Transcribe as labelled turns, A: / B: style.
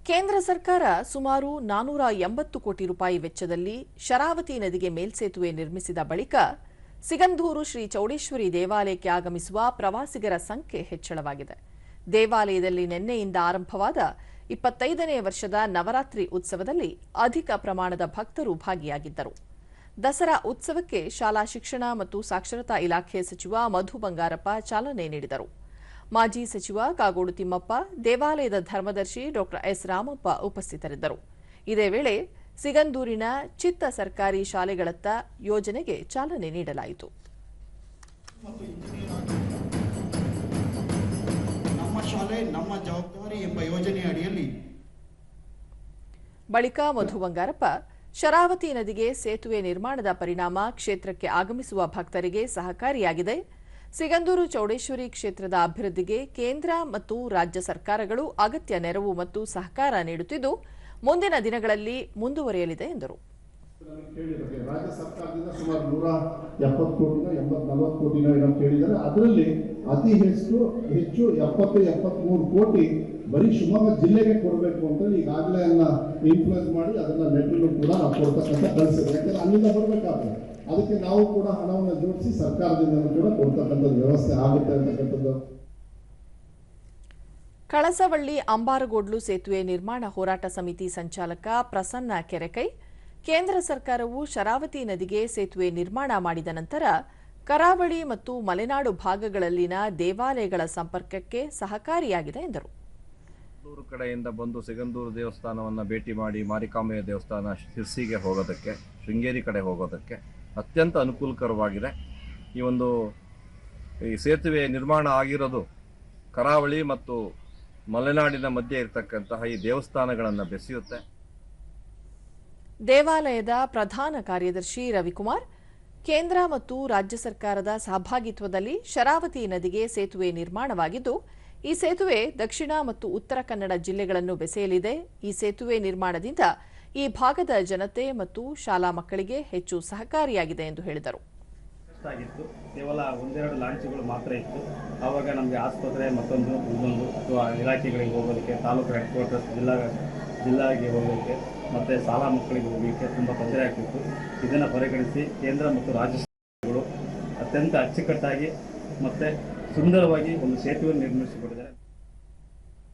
A: ಕೇಂದ್ರ ಸರ್ಕಾರ ಸುಮಾರು 480 ಕೋಟಿ ರೂಪಾಯಿ ವೆಚ್ಚದಲ್ಲಿ ಶರಾವತಿ ನದಿಗೆ ಮೇಲ್ಸೇತುವೆ ನಿರ್ಮಿಸಿದ ಬಳಿಕ ಸಿಗಂಧೂರು ಶ್ರೀ ಚೌಡೇಶ್ವರಿ ದೇವಾಲಯಕ್ಕೆ ಆಗಮಿಸುವ ಪ್ರವಾಸಿಗರ ಸಂಖ್ಯೆ ಹೆಚ್ಚಳವಾಗಿದೆ. ದೇವಾಲಯದಲ್ಲಿ ನಿನ್ನೆಯಿಂದ ಆರಂಭವಾದ 25ನೇ ವರ್ಷದ ನವರಾತ್ರಿ ಉತ್ಸವದಲ್ಲಿ ಅಧಿಕ ಪ್ರಮಾಣದ ಭಕ್ತರು ಭಾಗಿಯಾಗಿದ್ದರು. ದಸರಾ ಉತ್ಸವಕ್ಕೆ ಶಾಲಾ ಶಿಕ್ಷಣ ಮತ್ತು ಸಾಕ್ಷರತಾ ಇಲಾಖೆ ಸಚಿವ ಮಧು ಬಂಗಾರಪ್ಪ ಚಾಲನೆ ನೀಡಿದರು. ಮಾಜಿ ಸಚಿವ ಕಾಗೋಡು ತಿಮ್ಮಪ್ಪ, ದೇವಾಲಯದ ಧರ್ಮದರ್ಶಿ ಡಾ ಎಸ್ ರಾಮಪ್ಪ ಉಪಸ್ಥಿತರಿದ್ದರು. ಇದೇ ವೇಳೆ ಸಿಗಂದೂರಿನ ಚಿತ್ತ ಸರ್ಕಾರಿ ಶಾಲೆಗಳತ್ತ ಯೋಜನೆಗೆ ಚಾಲನೆ ನೀಡಲಾಯಿತು.
B: ನಮ್ಮ ಶಾಲೆ ನಮ್ಮ ಜವಾಬ್ದಾರಿ ಎಂಬ ಯೋಜನೆಯ ಅಡಿಯಲ್ಲಿ
A: ಬಳಿಕ ಮಧು ಬಂಗಾರಪ್ಪ, ಶರಾವತಿ ನದಿಗೆ ಸೇತುವೆ ನಿರ್ಮಾಣದ ಪರಿಣಾಮ ಕ್ಷೇತ್ರಕ್ಕೆ ಆಗಮಿಸುವ ಭಕ್ತರಿಗೆ ಸಹಕಾರಿಯಾಗಿದೆ. ಸಿಗಂದೂರು ಚೌಡೇಶ್ವರಿ ಕ್ಷೇತ್ರದ ಅಭಿವೃದ್ಧಿಗೆ ಕೇಂದ್ರ ಮತ್ತು ರಾಜ್ಯ ಸರ್ಕಾರಗಳು ಅಗತ್ಯ ನೆರವು ಮತ್ತು ಸಹಕಾರ ನೀಡುತ್ತಿದ್ದು ಮುಂದಿನ ದಿನಗಳಲ್ಲಿ ಮುಂದುವರಿಯಲಿದೆ ಎಂದರು.
C: ರಾಜ್ಯ ಸರ್ಕಾರದಿಂದ ಸುಮಾರು 170 ಕೋಟಿನ 40 ಕೋಟಿನ ಏನಂತ ಹೇಳಿದ್ದಾರೆ. ಅದರಲ್ಲಿ ಅತಿ ಹೆಚ್ಚು 73 ಕೋಟಿ ಬರೀ ಶಿವಮೊಗ್ಗ ಜಿಲ್ಲೆಗೆ ಕೊಡಬೇಕು ಅಂತ ಈಗಾಗಲೇ ಇನ್ಫ್ಲೂಯೆನ್ಸ್ ಮಾಡಿ ಅದನ್ನ ಲೆಟರ್ನು ಕೂಡ ನಾವು ಕೊಡ್ತಕ್ಕಂಥ ಕಳಿಸಿದೆ. ಯಾಕಂದ್ರೆ ಅಲ್ಲಿಂದ ಬರಬೇಕಾಗ್ತದೆ. ಅದಕ್ಕೆ ನಾವು ಕೂಡ ಹಣವನ್ನು ಜೋಡಿಸಿ ಸರ್ಕಾರದಿಂದ ಕೂಡ ಕೊಡ್ತಕ್ಕಂಥ ವ್ಯವಸ್ಥೆ ಆಗುತ್ತೆ ಅಂತಕ್ಕಂಥದ್ದು.
A: ಕಳಸವಳ್ಳಿ ಅಂಬಾರಗೋಡ್ಲು ಸೇತುವೆ ನಿರ್ಮಾಣ ಹೋರಾಟ ಸಮಿತಿ ಸಂಚಾಲಕ ಪ್ರಸನ್ನ ಕೆರೆಕೈ, ಕೇಂದ್ರ ಸರ್ಕಾರವು ಶರಾವತಿ ನದಿಗೆ ಸೇತುವೆ ನಿರ್ಮಾಣ ಮಾಡಿದ ನಂತರ ಕರಾವಳಿ ಮತ್ತು ಮಲೆನಾಡು ಭಾಗಗಳಲ್ಲಿನ ದೇವಾಲಯಗಳ ಸಂಪರ್ಕಕ್ಕೆ ಸಹಕಾರಿಯಾಗಿದೆ ಎಂದರು.
D: ಕಡೆಯಿಂದ ಬಂದು ಸಿಗಂದೂರು ದೇವಸ್ಥಾನವನ್ನು ಭೇಟಿ ಮಾಡಿ ಮಾರಿಕಾಂಬೆಯ ದೇವಸ್ಥಾನ ಶಿರ್ಸಿಗೆ ಹೋಗೋದಕ್ಕೆ, ಶೃಂಗೇರಿ ಕಡೆ ಹೋಗೋದಕ್ಕೆ ಅತ್ಯಂತ ಅನುಕೂಲಕರವಾಗಿದೆ. ಈ ಸೇತುವೆ ನಿರ್ಮಾಣ ಆಗಿರೋದು ಕರಾವಳಿ ಮತ್ತು ಮಲೆನಾಡಿನ ಮಧ್ಯೆ ಇರತಕ್ಕಂತಹ ಈ ದೇವಸ್ಥಾನಗಳನ್ನು ಬೆಸೆಯುತ್ತೆ.
A: ದೇವಾಲಯದ ಪ್ರಧಾನ ಕಾರ್ಯದರ್ಶಿ ರವಿಕುಮಾರ್, ಕೇಂದ್ರ ಮತ್ತು ರಾಜ್ಯ ಸರ್ಕಾರದ ಸಹಭಾಗಿತ್ವದಲ್ಲಿ ಶರಾವತಿ ನದಿಗೆ ಸೇತುವೆ ನಿರ್ಮಾಣವಾಗಿದ್ದು, ಈ ಸೇತುವೆ ದಕ್ಷಿಣ ಮತ್ತು ಉತ್ತರ ಕನ್ನಡ ಜಿಲ್ಲೆಗಳನ್ನು ಬೆಸೆಯಲಿದೆ. ಈ ಸೇತುವೆ ನಿರ್ಮಾಣದಿಂದ ಈ ಭಾಗದ ಜನತೆ ಮತ್ತು ಶಾಲಾ ಮಕ್ಕಳಿಗೆ ಹೆಚ್ಚು ಸಹಕಾರಿಯಾಗಿದೆ ಎಂದು ಹೇಳಿದರು.
E: ಕೇವಲ ಒಂದೆರಡು ಲಾಂಚ್ಗಳು ಮಾತ್ರ ಇತ್ತು. ಆವಾಗ ನಮಗೆ ಆಸ್ಪತ್ರೆ ಇನ್ನೊಂದು ಅಥವಾ ಇಲಾಖೆಗಳಿಗೆ ಹೋಗೋದಕ್ಕೆ, ತಾಲೂಕು ಹೆಡ್ ಕ್ವಾರ್ಟರ್ಸ್ ಜಿಲ್ಲಾಗೆ ಹೋಗೋದಕ್ಕೆ ಮತ್ತು ಶಾಲಾ ಮಕ್ಕಳಿಗೆ ಹೋಗಲಿಕ್ಕೆ ತುಂಬ ತೊಂದರೆ ಆಗ್ತಿತ್ತು. ಇದನ್ನು ಪರಿಗಣಿಸಿ ಕೇಂದ್ರ ಮತ್ತು ರಾಜ್ಯ ಸರ್ಕಾರಗಳು ಅತ್ಯಂತ ಅಚ್ಚುಕಟ್ಟಾಗಿ ಮತ್ತು ಸುಂದರವಾಗಿ ಒಂದು ಸೇತುವೆ ನಿರ್ಮಿಸಿಕೊಟ್ಟಿದ್ದಾರೆ.